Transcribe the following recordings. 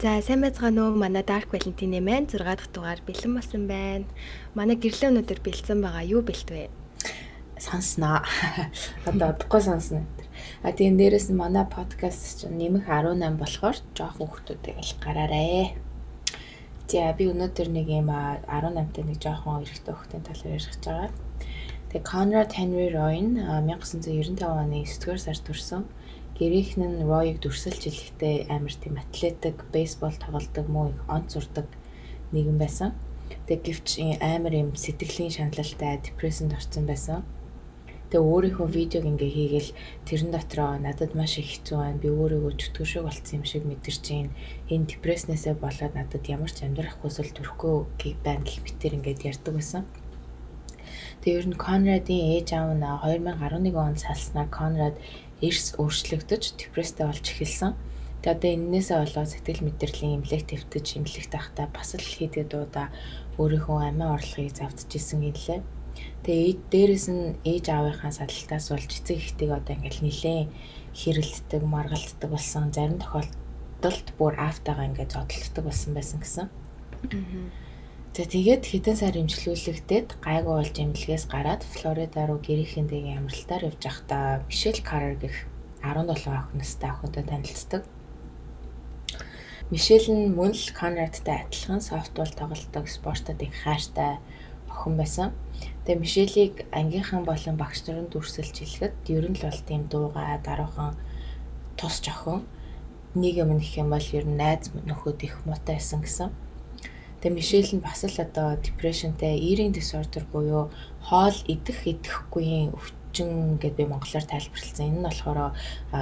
За сайн байцгаана уу? Манай Dark Valentine маань 6 дахь дугаар бэлэн болсон байна. Манай гэрлээ өнөөдөр бэлдсэн байгаа. Юу бэлтвэ? Сонсноо. Одоо удахгүй сонсно. Тийм дээрээс нь манай подкаст чинь нэмэх 18 болохоор жоохон хүмүүстэй л гараарэ. За би өнөөдөр нэг юм 18-тай нэг жоохон эрэгтэй хүмүүсийн талаар ярих гэж байгаа. Тэгээ Conrad Henry Roy 1995 оны 9-р сард төрсөн. Гэрийнх нь Roy-г дүрсэлж хэлэхдээ амар тийм атлетик, бейсбол тоглодог, муу их онц сурдаг нэгэн байсан. Тэгээ гэвч амар юм сэтгэлийн шаналлалтай, депрессэнд орсон байсан. Тэгээ өөрийнхөө видеог ингээ хийгээл тэрэн дотроо надад маш их хэцүү байна. Би өөрийгөө чөтгөршөг болсон юм шиг мэдэрч байна. Энэ депресснээсээ болоод надад ямар ч амьдрах хүсэл төрөхгүй байна гэх мэтэр ингээд ярьдаг байсан. Тэгээ ер нь Conrad-ийн ээж аав нь 2011 онд салснаар Conrad эрс өөрчлөгдөж депресстэй болж эхэлсэн. Тэгээ одоо энэнээсээ болоод сэтгэл мэдрэлийн эмнэлэг твтэж эмнэлэгт байхдаа бас л хийдэг дуудаа өөрийнхөө амиа орлогыг завдж исэн гэлээ. Тэгээ дээрэс нь ээж аавынхаа садалтаас болж эцэг эхтэйг одоо ингээл нилээн хэрэлддэг, маргалддаг болсон. Зарим тохиолдолд бүр автагаа ингээд зодтолдог болсон байсан гэсэн. За тэгээд хэдэн сар имжлүүлэгдээд гайгүй болж эмнэлгээс гараад Флорида руу гэрийнхэндээ амралтаар явж байхдаа Мишель Каррер гэх 17 охиностой охинтой танилцдаг. Мишель нь мөн л Конрадтай адилхан софтбол тоглодог, спортод их хайртай охин байсан. Тэгээ Мишелийг ангийнхан болон багш нар нь дүрсэлж хэлэхэд ер нь л бол тийм дуугаа даруухан тусч охин. Нэг юм нэх юм бол ер нь найз нөхөд их муутай байсан гэсэн. Тэгээ Мишель нь бас л одоо депрешнтэй, eating disorder буюу хоол идэхгүй өвчин гэдээ би монголоор тайлбарласан. Энэ нь болохоор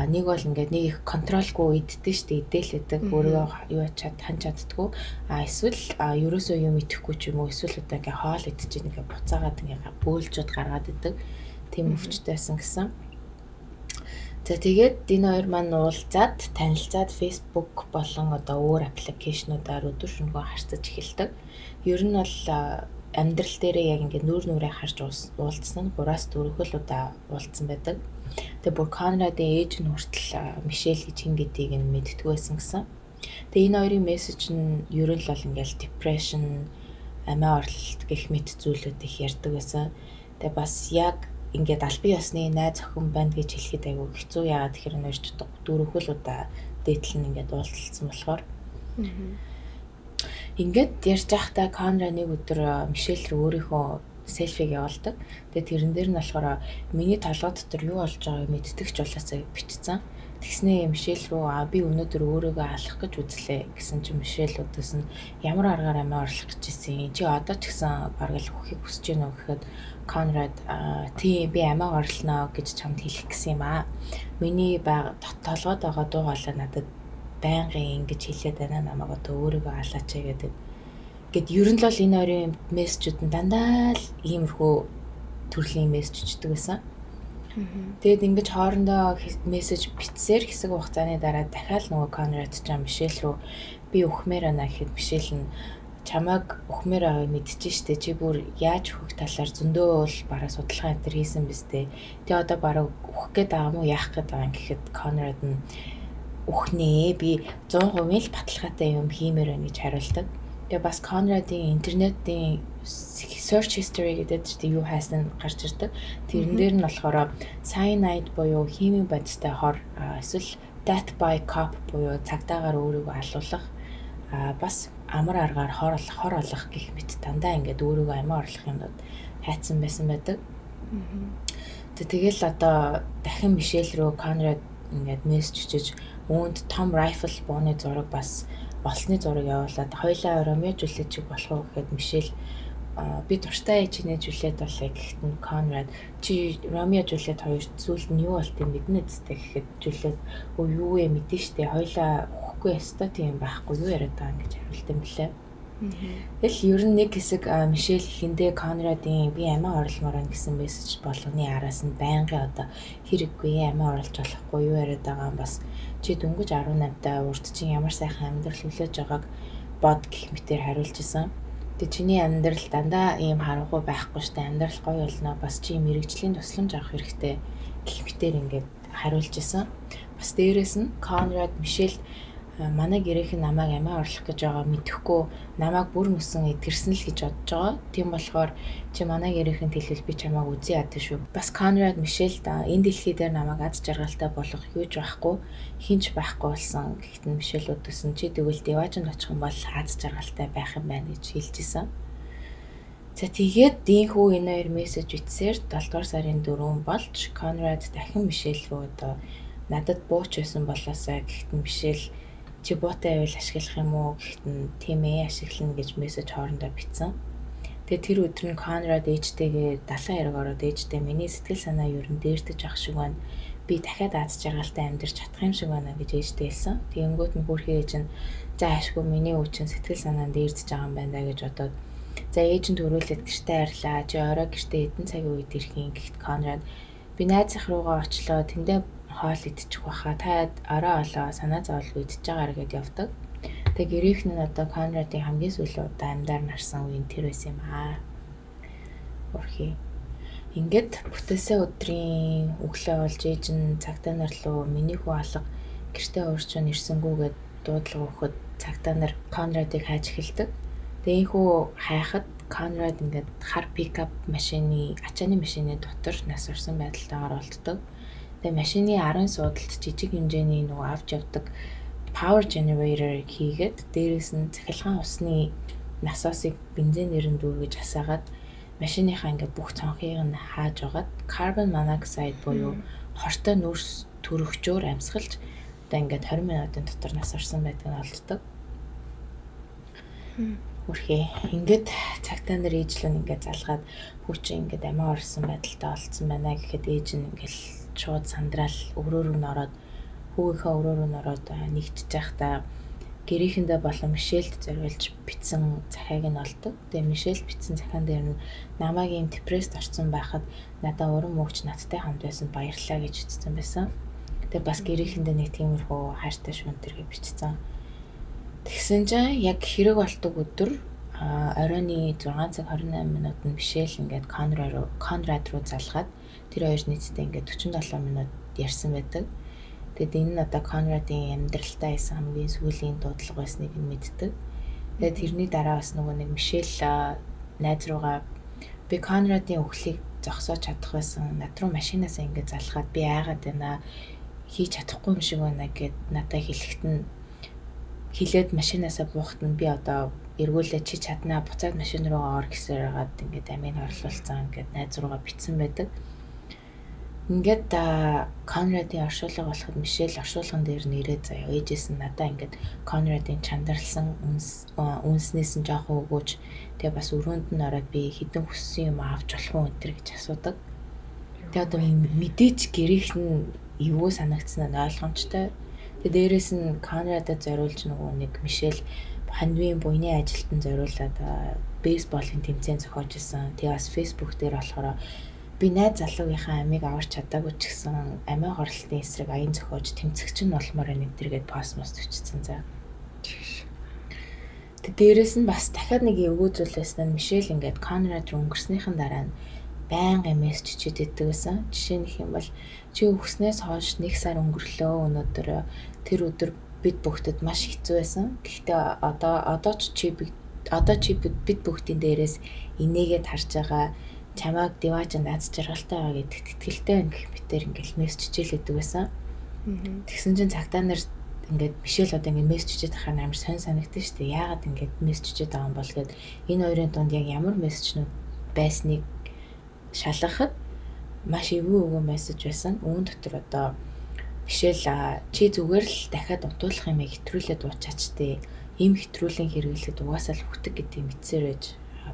нэг бол ингээд нэг их контролгүй иддэг шүү дээ, идээлээдэг, өөрөө юу хань чаддгүй. Эсвэл ерөөсөө юм идэхгүй ч юм уу, эсвэл одоо ингээд хоол идчихэж ингээд буцаагаад ингээд бөөлжөд гаргаад идэг. Тийм өвчтэй байсан гэсэн. За тэгээд энэ хоёр маань уулзаад, танилцаад Facebook болон одоо өөр аппликейшнуудаар өдөр шөнөгүй харьцаж эхэлдэг. Ер нь бол амьдрал дээрээ яг ингээд нүрээ харж уулзсан нь 3-4 удаа уулзсан байдаг. Тэгээ бүр Conrad-ийн ээж нь хүртэл Мишель гэж хин гэдгийг нь мэддэг байсан гэсэн. Тэгээ энэ хоёрын мессеж нь ер нь бол ингээд depression, амиа орлолт гэх мэт зүйлүүд их ярьдаг байсан. Тэгээ бас яг ингээд албан ёсны найз охин байна гэж хэлэхэд айгүй хэцүү. Яагаад тэгэхээр нэрч 4 удаа дээдлэн ингээд уулзсан болохоор. Ингээд ярьж байхдаа Conrad нэг өдөр Мишель рүү өөрийнхөө селфиг явуулдаг. Тэгээ тэрэн дээр нь болохоор миний толгой дотор юу болж байгааг мэддэг ч болоосаа бичсэн. Тэгснээ Мишель рүү би өнөөдөр өөрийгөө алах гэж үзлээ гэсэн чинь Мишель өдөөс нь ямар аргаар амиа орлох гэж ирсэн. Чи одоо ч гэсэн бараг л хөхийг хүсэж байна уу гэхэд Conrad тийм би амиа орлоно гэж чамд хэлэх гэсэн юм аа. Миний толгойд байгаа дуу хоолой надад байнгын ингэж хэлээд байна. Намайг одоо өөрийгөө алаач гэдэг. Гэт ер нь л бол энэ хоёрын мессежүүд нь дандаа л иймэрхүү төрлийн мессежчдэг байсан. Тэгээд ингэж хоорондоо мессеж бичсээр хэсэг хугацааны дараа дахиад нөгөө Conrad ч Мишель рүү би өхмээр байна гэхэд Мишель нь чамайг өхмээр байгааг мэдчихэж штэ, чи бүр яаж өхөх талаар зөндөө бол бараа судалгаа энэ хийсэн биз дээ. Тэгээ одоо бараа өхөх гээд байгаа мó яах гээд байгаа юм гэхэд Conrad нь өхнээ би 100% л баталгаатай юм хиймээр байна гэж хариулдаг. Тэгээ бас Conrad-ийн интернетийн search history гэдэг чинь юу хайсан гарч ирдэг. Тэрэн дээр нь болохоор cyanide буюу химийн бодистой хор, эсвэл death by cop буюу цагдаагаар өөрийгөө алуулах, бас амар аргаар хор олох гэх мэт дандаа ингээд өөрийгөө амиа орлох юмнууд хайцсан байсан байдаг. Тэгэл одоо дахин Мишель рүү Conrad ингээд мессеж чиж үүнд том rifle бооны зураг бас болсны зураг явуулаад хоёлаа Ромео Жюльетчиг болох уу гэхэд Мишель би дуртай ээжинээ Жюльет болъё гэхэд нь Conrad чи Ромео Жюльет хоёр зүйлд нь юу болт юм мэднэ үстэй гэхэд Жюльет юу ээ мэдэн штэ хоёлаа өгөхгүй ястай тийм байхгүй юу яриад байгаа гэж хариулт юм лээ. Тэгэл ер нь нэг хэсэг Мишель ихэндээ Conrad-ийн би амиа орломоор байна гэсэн мессеж болгоны араас нь байнгын одоо хэрэггүй амиа орлож болохгүй юу яриад байгаа юм бас чи дөнгөж 18-таа урд чинь ямар сайхан амьдрал хүлээж байгааг бод гэх мэтээр хариулж исэн. Тэгээ чиний амьдрал дандаа ийм харахгүй байхгүй штэ, амьдрал гоё болно. Бас чи мэрэгжлийн тусламж авах хэрэгтэй гэх мэтээр ингээд хариулж исэн. Бас дээрээс нь Conrad Мишель манай гэрийнхэн намайг амиа орлох гэж байгаа мэдэхгүй намайг бүр мөсөн идгэрсэн л гэж бодож байгаа. Тийм болохоор чи манай гэрийнхэн хэлвэл би чамайг үзье яддаг шүү. Бас Conrad Michelle да энэ дэлхий дээр намайг аз жаргалтай болгох юуж байхгүй хинч байхгүй болсон. Гэхдээ Michelle өдөрсөн чи тэгвэл Деважинд очих юм бол аз жаргалтай байх юм байна гэж хэлж исэн. За тэгээд дийнхүү энэ хоёр мессеж бичсээр 7 дугаар сарын 4 болж Conrad дахин Michelle руу одоо надад бууч байсан болоосаа гэхдээ Michelle чи буутай байвал ашиглах юм уу гэхдээ тийм ээ ашиглана гэж мессеж хоорондоо бичсэн. Тэгээд тэр өдөр нь Conrad ээжтэйгээ далайн хэрэг ороод ээжтэй миний сэтгэл санаа юу н дээрдэж ах шиг байна. Би дахиад аз жаргалтай амьдарч чадах юм шиг байна гэж ээжтэй хэлсэн. Тэгэнгүүт нь бүрхий ээж нь за ашгүй миний үчин сэтгэл санаа дээрдэж байгаа юм байна гэж бодоод за ээж нь төрүүлээд гэртээ арилаа. Чи орой гэртээ эдэн цагийн үед ирэх юм гэхэд Conrad би найзах руугаа очлоо тэндээ хоол идчих баха та орой олоо санаа зовлгүй идчих байгаагаар гэдээ явдаг. Тэгээ гэрийнхэн нь одоо Conrad-ийн хамгийн сүүлийн удаа амьдаар нарсан үеийн тэр байсан юм аа. Урхи. Ингээд бүтээсээ өдрийн өглөө болж ээж нь цагтаа нар руу миний хүү алга гэртээ уурчин ирсэнгүүгээд дуудлага өгөхөд цагтаа нар Conrad-ыг хайж эхэлдэг. Тэгээ энхүү хайхад Conrad ингээд хар пикап машины ачааны машины дотор нас орсон байдалтайгаар олддог. Тэгээ машины арын суудалд жижиг хэмжээний нөгөө авч явдаг power generator хийгээд дээрээс нь цахилгаан усны насосыг бензинээр нь дүүргэж асаагаад машиныхаа ингээд бүх цонхыг нь хааж агаад carbon monoxide буюу хортой нүрс төрөгчөөр амьсгалж одоо ингээд 20 минутын дотор нас орсон байдаг нь олддог. Үрхээ ингээд цагтаа нар ээжлэн ингээд залгаад хүүчин ингээд амиа орсон байдалтай олцсон байна гэхэд ээж нь ингээд шууд сандраал өрөөрөө н ороод хүүгийнхаа өрөөрөө н ороод нэгтж байхдаа гэрийнхэндээ болон Мишельд зориулж бичсэн захиаг нь олдог. Тэгээ Мишель бичсэн захиан дээр нь намайг ийм депресд орсон байхад надаа уран мөгч надтай хамт байсан баярлалаа гэж бичсэн байсан. Тэгээ бас гэрийнхэндээ нэг тиймэрхүү хайртай шүнтэргээ бичсэн. Тэгсэн чинь яг хэрэг болдог өдөр оройны 6 цаг 28 минутанд Мишель ингээд Conrad руу залгаад тэр хоёр нийтдээ ингээд 47 минут ярьсан байдаг. Тэгэд энэ нь одоо Conrad-ийн амьдралтай байсан хамгийн сүүлийн дуудлага байсныг нь мэддэг. Тэгээд тэрний дараа бас нөгөө нэг Мишель найз руугаа би Conrad-ийн өхлийг зогсоож чадах байсан. Над руу машинаасаа ингээд залхаад би айгаад байна. Хийж чадахгүй юм шиг байна гэд надад хэлэхэд нь хилээд машинаасаа буухад нь би одоо эргүүлээ чи чаднаа буцаад машин руугаа ор гэсээр хагаад ингээд амийг орлуулсан ингээд найз руугаа битсэн байдаг. Ингээд Conrad-ийн оршуулга болоход Мишель оршуулган дээр нь ирээд заяа ээжээс нь надаа ингээд Conrad-ийн чандарлсан үнснээс нь жоохон өгөөж тэгээ бас өрөөнд нь ороод би хідэн хүссэн юм авч болох уу энэ гэж асуудаг. Тэгээ одоо мэдээч гэрийнх нь юу санагдсан нь ойлгомжтой. Тэгээ дээрэс нь Conrad-ад зориулж нөгөө нэг Мишель хандвийн буйны ажилтан зориулаад бейсболын тэмцээн зохиож исэн. Тэгээ бас Facebook дээр болохоор би найз залуугийнхаа амийг аварч чадаагүй ч гэсэн амиа хорлолтын эсрэг аян зохиож тэмцэгч нь болмоор энэ гэдэргээд пост бичсэн за. Тэг дээрэс нь бас дахиад нэг эвгүй зүйл байсан нь Мишель ингээд Conrad руу өнгөрснийхэн дараа нь байнга мессеж чичээд иддэг байсан. Жишээ нь их юм бол чи өгснээс хойш 1 сар өнгөрлөө өнөөдөр тэр өдөр бид бүгдэд маш хэцүү байсан. Гэхдээ одоо чи бид бүгдийн дээрээс инээгээд харж байгаа чамайг Деважинд аз жаргалтай байгаа гэдэгт итгэлтэй байна гэх мэтэр ингээл мессеж чийлэдэг байсан. Тэгсэн чинь цагтаа нар ингээд Мишель одоо ингээд мессеж чичээд ахаар амар сонь санагдсан шүү дээ. Яагаад ингээд мессеж чичээд байгаа юм бол гэд энэ хоёрын дунд яг ямар мессежнүүд байсныг шалгахад маш эвгүй мессеж байсан. Үүн дотор одоо Мишель чи зүгээр л дахиад утуулах юм хэтрүүлээд уучаач тээ. Ийм хэтрүүлэн хэрэглэхэд угаасаа л хүтэг гэдгийг мэдсээр байж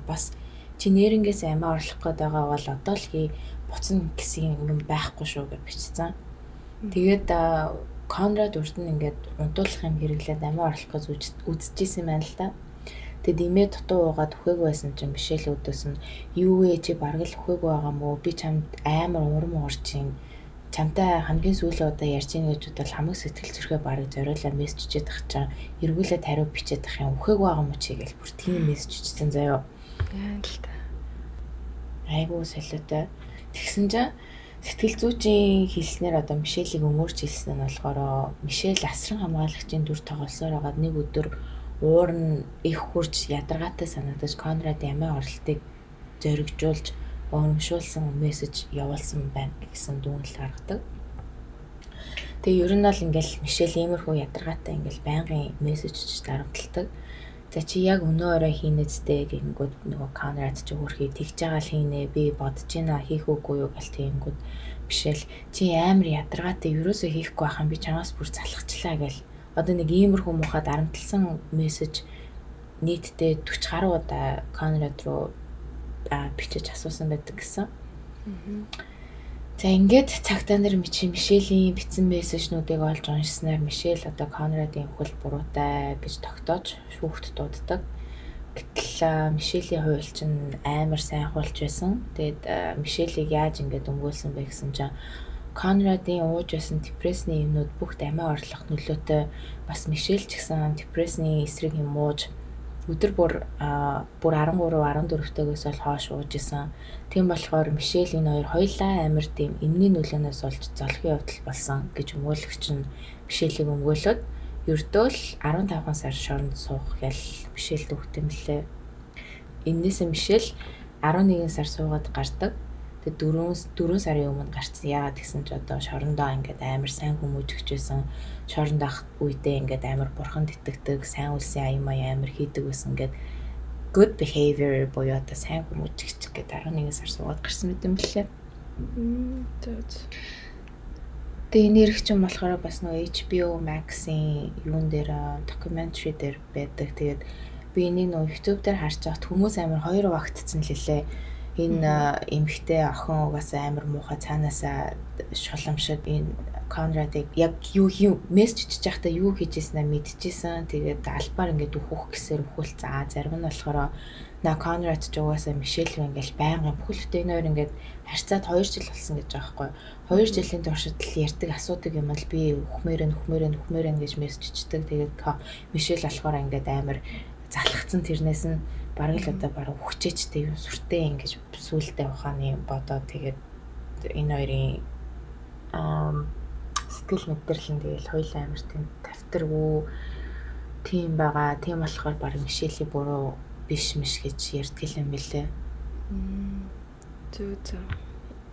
бас чи нэрнгээс амиа орлох гээд байгаа бол одоо л хий буцна гэсэн юм байхгүй шүү гэж бичсэн. Тэгээд Conrad урд нь ингээд унтуулах юм хэрэглээд амиа орлох гэж үзчихсэн юм байна л да. Тэгэд имээ дутуу уугаад өхөөг байсан чинь Мишель өдөөс нь юу вэ чи бараг л өхөөг байгаа мó би чамд амар урам уурчин чамтай хамгийн сүүлийн удаа ярьж ийн гэж бодвол хамаг сэтгэл зүрхээ бараг зориулаад мессеж чичээд ах чам эргүүлээд хариу бичээд ах юм өхөөг байгаа мó чи гэж бүр тийм мессеж чичсэн заяа. Яа л та. Айгуу солиотой. Тэгсэн чинь Сэтгэл зүйчийн хэлснээр одоо Мишелийг өмөрч хэлсэн нь болохоор Мишель асран хамгаалагчийн дүр тоглосоор байгаад нэг өдөр уур нь их хурж ядаргаатай санагдаж Конрадын амиа оролтыг зоригжуулж урамшуулсан мессеж явуулсан байна гэсэн дүгнэлт гаргадаг. Тэгээ ер нь бол ингээл Мишель иймэрхүү ядаргаатай ингээл байнгын мессежч дарамталдаг. За чи яг өнөө орой хийнэцтэй гингүүд нөгөө Конрад ч өөрхий тэгж байгаа л хийнэ би бодож байна хийх үгүй юу гэл тэгэнгүүт Мишель чи амар ядаргаатай ерөөсөө хийхгүй байхan би чамаас бүр залхачлаа гэл одоо нэг иймэрхүү муухай дарамтлсан мессеж нийтдээ 40 гаруй удаа Конрад руу бичиж асуусан байдаг гэсэн. За ингээд цагтаа нар Мишелийн бичсэн мессежнүүдийг олж уншснаар Мишель одоо Конрадын хөл буруутай гэж тогтоож шүүхт дууддаг. Гэтэл Мишелийн хувьд чинь амар сайн хулж байсан. Тэгээд Мишелийг яаж ингээд өмгөөлсөн бэ гэсэн чинь Конрадын ууж байсан депрессний юмнууд бүгд амиа орлох нөлөөтэй бас Мишель ч гэсэн депрессний эсрэг юм ууж өдөр бүр 13-14-тойгоос бол хоош ууж исэн. Тийм болохоор Мишель энэ хоёр хоёлаа амар тийм эмний нөлөөнөөс олж золхын явдал болсон гэж өмгөөлөгч нь Мишелийг өмгөөлөд ердөө л 15 сар шоронд суух ял Мишель дүүхтэн лээ. Эннээс Мишель 11 сар суугаад гардаг. Тэгээд 4 сарын өмнө гарцсан. Яагаад гэсэн чи одоо шорондоо ингээд амар сайн хүмүүжигч байсан. Шоронд ах үедээ ингээд амар бурханд итгэдэг, сайн үлсийн аян амар хийдэг байсан. Ингээд good behavior буюу одоо сайн хүмүүжигч гэдэг 11 сар суугаад гарсан мэт юм блэ. Тэгээ энэ хэрэгчин болохоор бас нөгөө HBO Max-ийн юун дээр documentary дээр байдаг. Тэгээд би энийг нөгөө YouTube дээр харж байхад хүмүүс амар хоёр багтцсан лээ. Энэ эмэгтэй охин угаасаа амар муухай цаанаасаа шуламшид энэ Конрадыг яг юу мессеж чиж байхдаа юу хийжсэнээ мэдчихсэн. Тэгээд албаар ингээд үхэх гэсээр үхүүлцээ. Зарим нь болохоор на Конрад ч угаасаа Мишель ингээл байнгын бүхэлдээ энэ хоёр ингээд харьцаад 2 жил болсон гэж байгаа байхгүй. 2 жилийн туршид л ярьдаг асуудаг юм л би үхмээрэн гэж мессеж чиждэг. Тэгээд Мишель болохоор ингээд амар залхацсан тэрнээс нь бараг л одоо бараг хүчээчтэй юм сүртэй ингэж сүултээ ухааны бодоо тэгээд энэ хоёрын сэтгэл мэдрэл нь тэгэл хоёулаа амар тийм тавтаргүй тийм байгаа. Тийм болохоор бараг Мишелийн буруу биш гэж ярьдаг юм билээ. Зөө.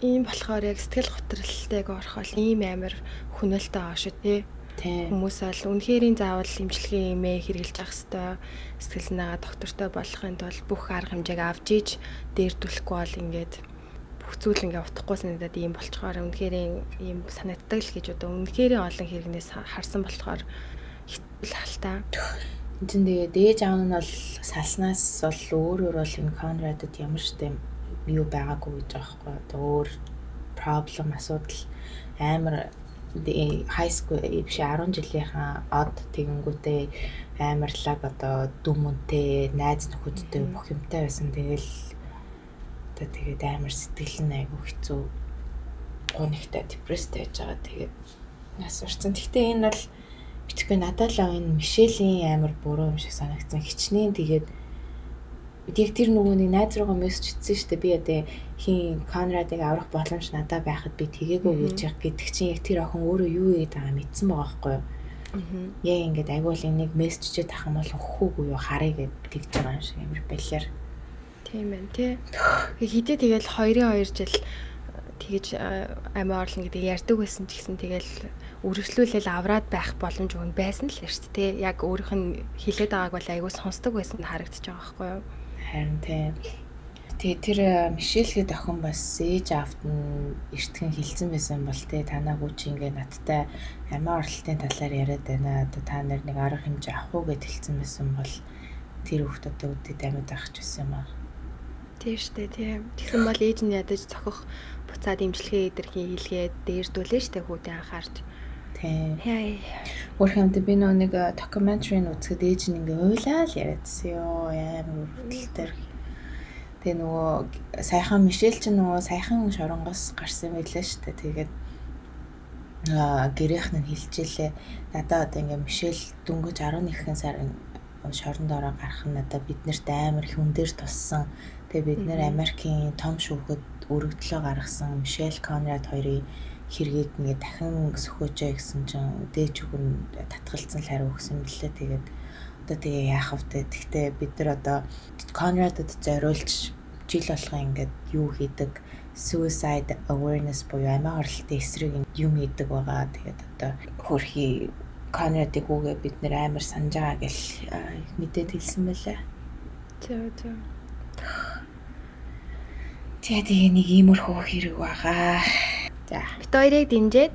Ийм болохоор яг сэтгэл готролтойг орохол ийм амар хөнөөлтэй байгаа шүү тий. Хүмүүс бол үнэхэрийн заавал эмчилгээ имээ хэрэгжилж явах хэвээр сэтгэл санаагаа доктортой болохын тулд бүх арга хэмжээг авч иж дээрдүүлэхгүй бол ингээд бүх зүйл ингээ утахгүй санагдаад ийм болчоор үнэхэрийн ийм санагддаг л гэж одоо үнэхэрийн олон хэрэгнээс харсан болохоор хэвтэл халтаа. Энд чинь тэгээ дээж аав нь бол салснаас бол өөрөөр бол энэ Конрадд ямар ч тийм юу байгаагүй гэж байгаа байхгүй. Одоо өөр проблем асуудал амар high school биш 10 жилийнхаа од тэгэнгүүтээ амарлаг одоо дүмүнтэй найз нөхөдтэй бүх юмтай байсан. Тэгэл одоо тэгээд амар сэтгэл нь айгүй хэцүү гонхтой депресстэй байж байгаа. Тэгээд нас урцсан. Гэхдээ энэ бол битгэхгүй надад л энэ Мишелийн амар буруу юм шиг санагдсан. Хичнээн тэгээд яг тэр нөгөө нэг найз руугаа мессеж итсэн шүү дээ. Би одоо хин Конрадыг аврах боломж надад байхад би тэгээгүй гэж яг гэдэг чинь яг тэр охин өөрөө юу хийгээд байгаа мэдсэн байгаа байхгүй юу. Яг ингээд агуул энийг мессежчээд тах юм бол өгөхгүй юу харъя гэд тэгж байгаа юм шиг амар балиар. Тийм ээ тий. Хидээ тэгэл 2 жил тэгэж амиа орлно гэдэг ярьдаг байсан ч гэсэн тэгэл үргэлжлүүлэл авраад байх боломж өгн байсан л шүү дээ. Яг өөрийнх нь хилээд байгааг бол айгүй сонсдог байсан харагдаж байгаа байхгүй юу. Харин тийм. Тэгээ тэр Мишель гэдэг охин бас ээж аавт нь эртхэн хэлсэн байсан бол тэ танаа хүүч ингээ надтай амиа орлтын талаар яриад байна. Одоо та нар нэг арга хэмжээ авах уу гэд хэлсэн байсан бол тэр хүүхдүүдэд үдэд амьд байх ч байсан юм аа. Тийм шүү дээ тийм. Тэгсэн бол ээж нь ядаж цохих буцаад имчилгээ эдэрхий хийлгээд дээрдүүлээ шүү дээ хүүтэй анхаарч. Тийм. Яа. Өөрхөмд би нэг documentary үзэхэд ээж нь ингээ уйлаа л яриадсан ёо амар хүртэлтэр. Тэгээ нөгөө саяхан Мишель ч нөгөө саяхан шоронгоос гарсан байлаа шүү дээ. Тэгээд гэрийнх нь хэлчихлээ. Надаа одоо ингээ Мишель дөнгөж 11 сарын шорондоороо гарах нь надаа биднэрт амар хүн дээр туссан. Тэгээ бид нэр Америкийн том шүүхэд өргөдлөө гаргасан Мишель Конрад хоёрын хэргийг ингээд дахин сөхөөжэй гэсэн чинь дээж өгөн татгалцсан л хариу өгсөн мөлий. Тэгээд одоо тэгээ яах вэ? Тэгтээ бид нар одоо Конрадад зориулж жил болгоо ингээд юу хийдэг suicide awareness буюу амиа хорлолтын эсрэг юм хийдэг байгаа. Тэгээд одоо хөрхий Конрадыг үгээ бид нэр амар санаж байгаа гэл мэдээд хэлсэн байлаа. Зөө. Тэгээ нэг иймэрхүү хэрэг байгаа. За. Бид хоёрыг дэмжиж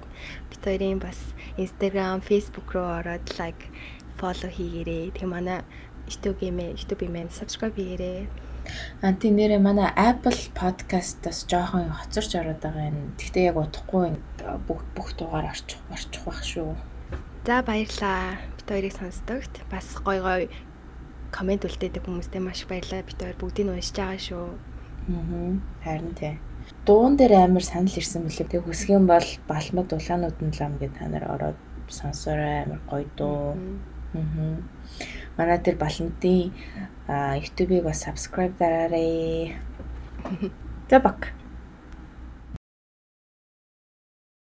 бид хоёрын бас Instagram, Facebook руу ороод like, follow хийгээрэй. Тэгээ манай YouTube-ийг subscribe хийгээрэй. Анти нэрээ манай Apple Podcast-аас жоохон хоцорч ороод байгаа юм. Тэгтээ яг утахгүй бүх дугаар орчих байх шүү. За баярлаа. Бид хоёрыг сонсдогт бас гой комент үлдээдэг хүмүүстээ маш баярлалаа. Бид хоёр бүгдийг уншиж байгаа шүү. Харин тий. Дуун дээр амар санал ирсэн мөлий. Тэг хүсэх юм бол Балмад улаануудын лам гэдэг та нар ороод сонсороо амар гоё дуу. Манай тэр Балмадын YouTube-ийг бас subscribe дараарай. За баг.